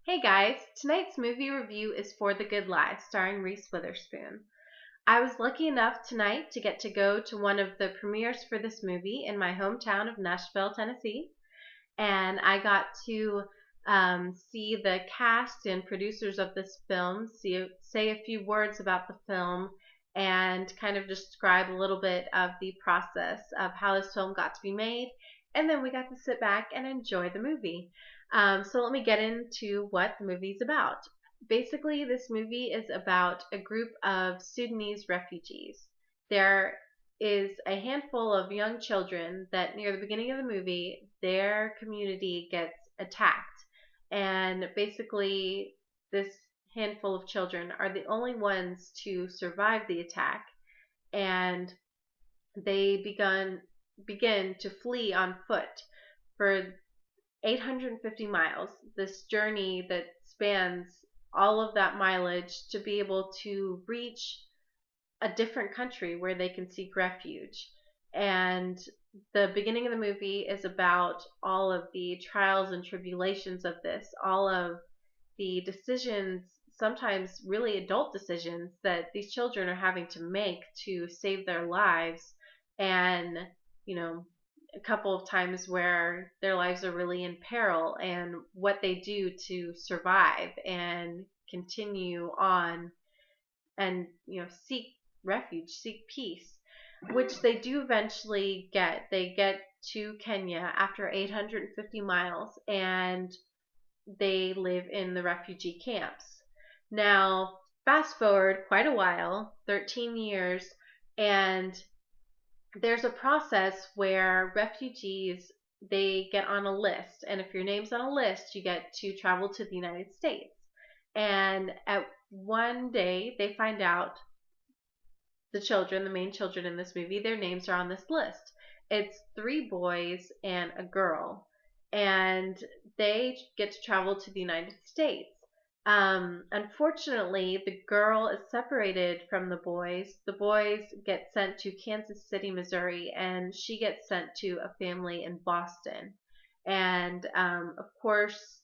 Hey guys, tonight's movie review is For the Good Life, starring Reese Witherspoon. I was lucky enough tonight to get to go to one of the premieres for this movie in my hometown of Nashville, Tennessee, and I got to see the cast and producers of this film, say a few words about the film, and kind of describe a little bit of the process of how this film got to be made, and then we got to sit back and enjoy the movie. So let me get into what the movie's about. Basically, this movie is about a group of Sudanese refugees. There is a handful of young children that near the beginning of the movie, their community gets attacked. And basically, this handful of children are the only ones to survive the attack. And they begin to flee on foot for 850 miles, this journey that spans all of that mileage to be able to reach a different country where they can seek refuge. And the beginning of the movie is about all of the trials and tribulations of this, all of the decisions, sometimes really adult decisions, that these children are having to make to save their lives. And, a couple of times where their lives are really in peril and what they do to survive and continue on and seek refuge, seek peace, which they do eventually get. They get to Kenya after 850 miles and they live in the refugee camps. Now, fast forward quite a while, 13 years, and there's a process where refugees, they get on a list, and if your name's on a list, you get to travel to the United States. And at one day, they find out the children, the main children in this movie, their names are on this list. It's 3 boys and a girl, and they get to travel to the United States. Unfortunately, the girl is separated from the boys. The boys get sent to Kansas City, Missouri, and she gets sent to a family in Boston. And of course,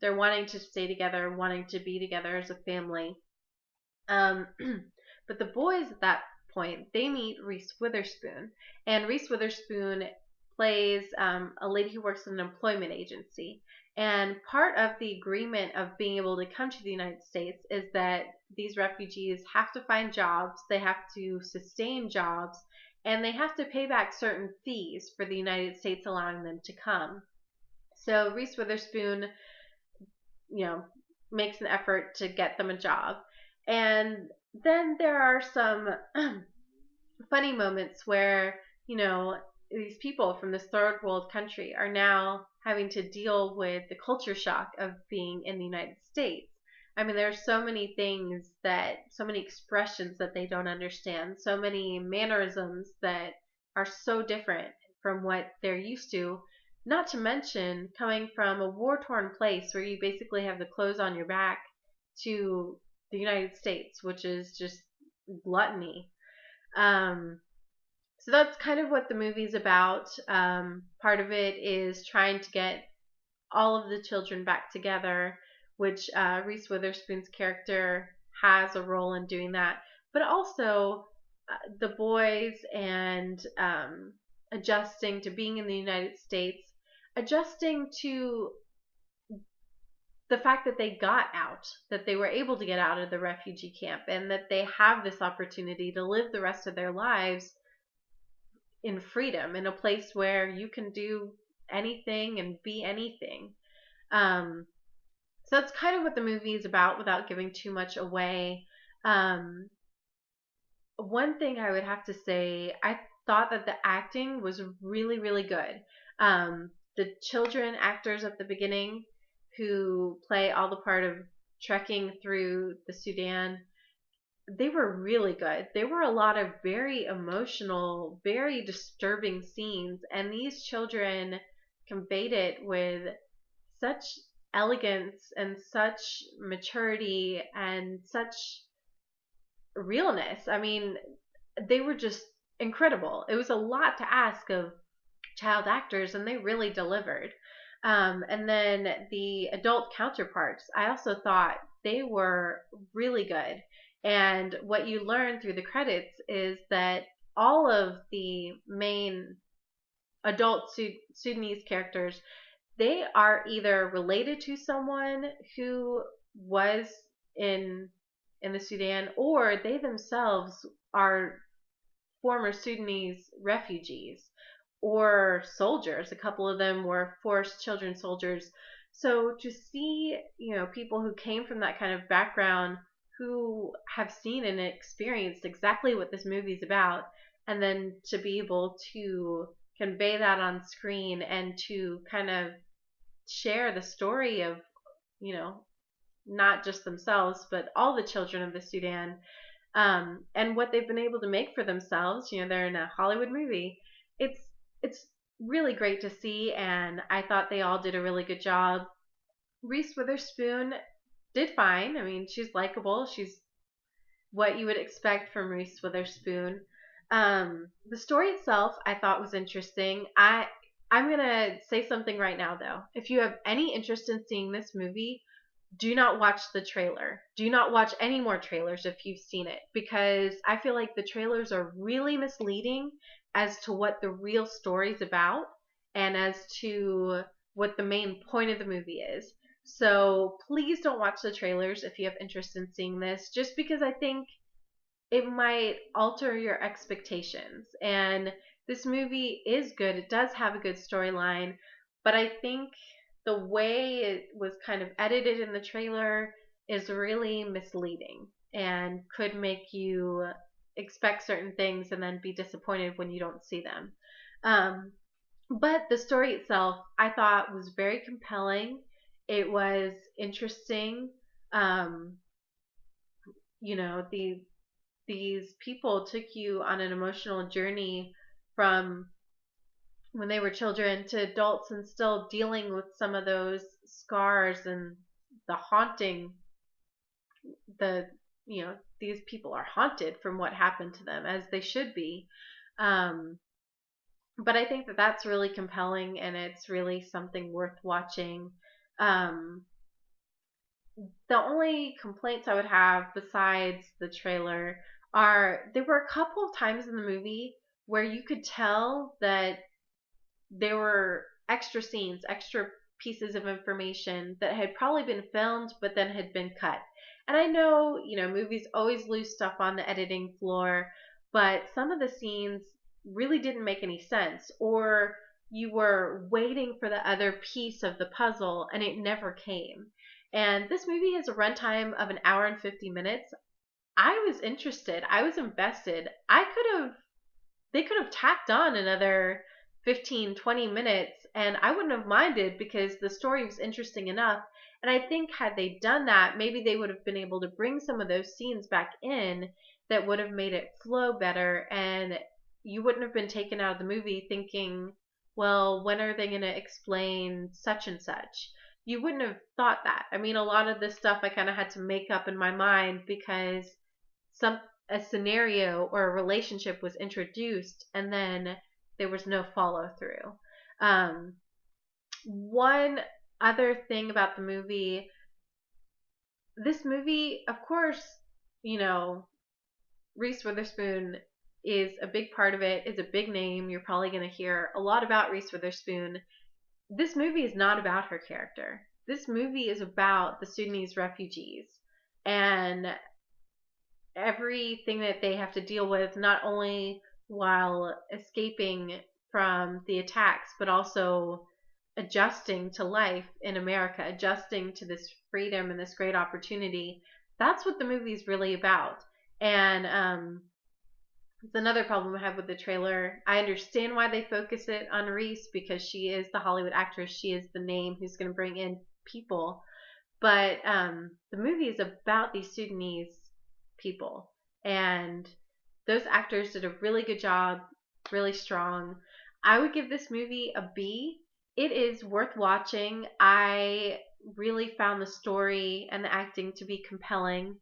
they're wanting to stay together, wanting to be together as a family. But the boys at that point, they meet Reese Witherspoon, and Reese Witherspoon plays a lady who works in an employment agency. And part of the agreement of being able to come to the United States is that these refugees have to find jobs, they have to sustain jobs, and they have to pay back certain fees for the United States allowing them to come. So Reese Witherspoon, makes an effort to get them a job. And then there are some funny moments where, these people from this third world country are now having to deal with the culture shock of being in the United States. I mean, there's so many things so many expressions that they don't understand, so many mannerisms that are so different from what they're used to, not to mention coming from a war-torn place where you basically have the clothes on your back to the United States, which is just gluttony. So that's kind of what the movie's about. Part of it is trying to get all of the children back together, which Reese Witherspoon's character has a role in doing that. But also the boys and adjusting to being in the United States, adjusting to the fact that they got out, that they were able to get out of the refugee camp, and that they have this opportunity to live the rest of their lives in freedom, in a place where you can do anything and be anything. So that's kind of what the movie is about without giving too much away. One thing I would have to say, I thought that the acting was really, really good. The children actors at the beginning who play all the part of trekking through the Sudan, they were really good. There were a lot of very emotional, very disturbing scenes, and these children conveyed it with such elegance and such maturity and such realness. I mean, they were just incredible. It was a lot to ask of child actors, and they really delivered. And then the adult counterparts, I also thought they were really good. And what you learn through the credits is that all of the main adult Sudanese characters, they are either related to someone who was in in the Sudan, or they themselves are former Sudanese refugees or soldiers. A couple of them were forced children soldiers. So to see, people who came from that kind of background, who have seen and experienced exactly what this movie's about, and then to be able to convey that on screen and to kind of share the story of, you know, not just themselves, but all the children of the Sudan, and what they've been able to make for themselves. They're in a Hollywood movie. It's really great to see, and I thought they all did a really good job. Reese Witherspoon did fine. I mean, she's likable. She's what you would expect from Reese Witherspoon. The story itself, I thought, was interesting. I'm gonna say something right now, though. If you have any interest in seeing this movie, do not watch the trailer. Do not watch any more trailers if you've seen it, because I feel like the trailers are really misleading as to what the real story's about and as to what the main point of the movie is. So please don't watch the trailers if you have interest in seeing this, just because I think it might alter your expectations. And this movie is good. It does have a good storyline, but I think the way it was kind of edited in the trailer is really misleading and could make you expect certain things and then be disappointed when you don't see them. But the story itself, I thought, was very compelling. It was interesting. Um, these people took you on an emotional journey from when they were children to adults and still dealing with some of those scars and the haunting. These people are haunted from what happened to them, as they should be. But I think that that's really compelling, and it's really something worth watching. The only complaints I would have besides the trailer are there were a couple of times in the movie where you could tell that there were extra scenes, extra pieces of information that had probably been filmed but then had been cut. And I know, movies always lose stuff on the editing floor, but some of the scenes really didn't make any sense, or you were waiting for the other piece of the puzzle and it never came. And this movie has a runtime of an hour and 50 minutes. I was interested. I was invested. They could have tacked on another 15, 20 minutes, and I wouldn't have minded because the story was interesting enough. And I think had they done that, maybe they would have been able to bring some of those scenes back in that would have made it flow better, and you wouldn't have been taken out of the movie thinking, well, when are they going to explain such and such? You wouldn't have thought that. I mean, a lot of this stuff I kind of had to make up in my mind because a scenario or a relationship was introduced and then there was no follow through. One other thing about the movie, this movie, of course, Reese Witherspoon is a big part of it, is a big name. You're probably going to hear a lot about Reese Witherspoon. This movie is not about her character. This movie is about the Sudanese refugees and everything that they have to deal with, not only while escaping from the attacks, but also adjusting to life in America, adjusting to this freedom and this great opportunity. That's what the movie's really about. And it's another problem I have with the trailer. I understand why they focus it on Reese, because she is the Hollywood actress. She is the name who's going to bring in people. But the movie is about these Sudanese people. And those actors did a really good job, really strong. I would give this movie a B. It is worth watching. I really found the story and the acting to be compelling.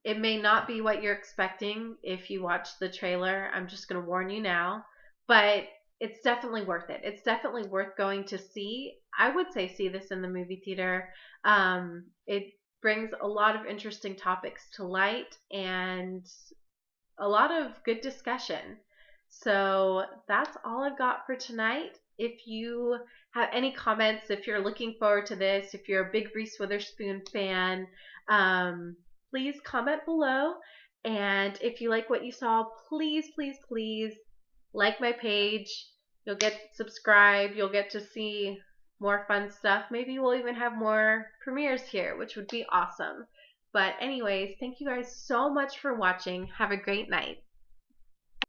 It may not be what you're expecting if you watch the trailer. I'm just going to warn you now. But it's definitely worth it. It's definitely worth going to see. I would say see this in the movie theater. It brings a lot of interesting topics to light and a lot of good discussion. So that's all I've got for tonight. If you have any comments, if you're looking forward to this, if you're a big Reese Witherspoon fan, please comment below. And if you like what you saw, please, please, please like my page. You'll get subscribed. You'll get to see more fun stuff. Maybe we'll even have more premieres here, which would be awesome. But anyways, thank you guys so much for watching. Have a great night.